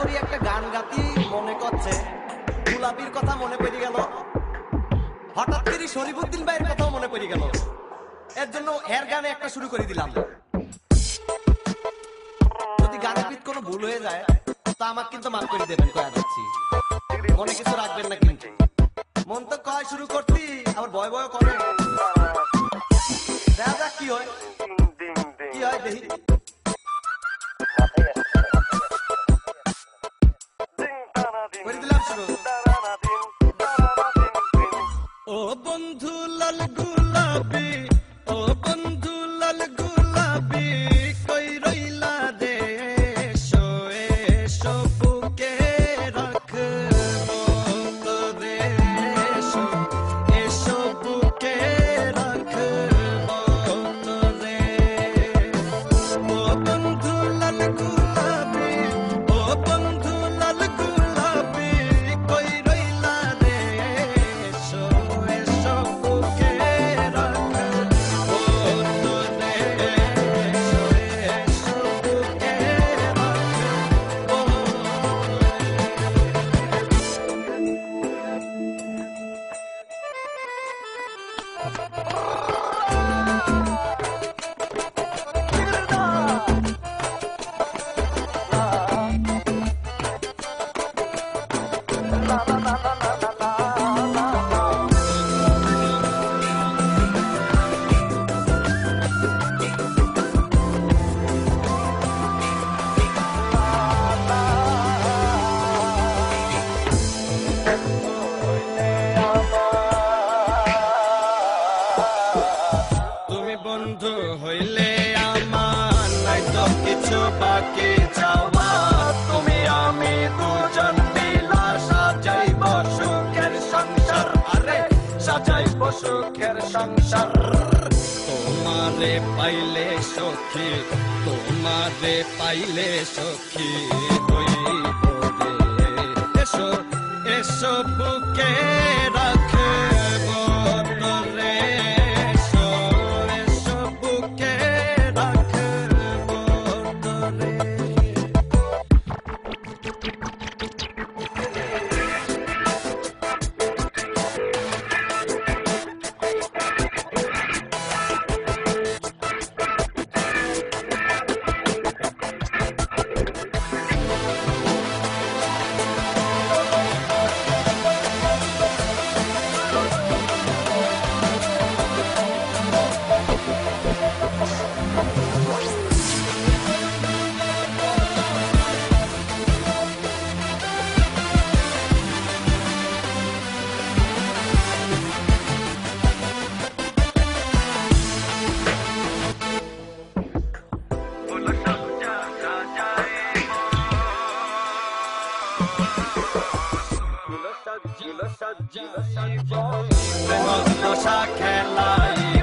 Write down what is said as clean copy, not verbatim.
করি একটা গান গাতি মনে করছে গোলাপির কথা মনে পড়ে গেল, হঠাৎ করে শরীফুদ্দিন ভাইয়ের কথাও মনে পড়ে গেল। এর জন্য এর গানে একটা শুরু করে দিলাম। যদি গানের ভিত কোনো ভুল হয়ে যায় তা আমাকে কিন্তু মাফ করে দেবেন, কয়া যাচ্ছি, মনে কিছু রাখবেন না কিন্তু। মন তো কয় শুরু করতি আবার ভয় ভয় করে, দেখা যাক কি হয় কি হয় দেখি। করে দিলাম শুরু। ও বন্ধু লাল গুলাবি, ও বন্ধু লাল গুলাবি, কই রইলা রে, এসো এসো বুকে রাখবো তোরে, এসো এসো বুকে রাখবো তোরে। ও বন্ধু লাল গুলাবি, ও বন্ধু লাল গুলাবি, কই রইলা রে, এসো এসো বুকে রাখবো তোরে, এসো এসো বুকে রাখবো। তুমি বন্ধু হইলে আমার নাই তো কিছু বাকি যাওয়া, তুমি আমি দুজন মিলা সাজাইব সুখের সংসার, আরে সাজাইব সুখের সংসার। তোমারে পাইলে সখী, তোমারে পাইলে সখী হইব রে, এসো এসো বুকে রাখব তোরে, এসো এসো বুকে রাখব তোরে। প্রেম খেলাইব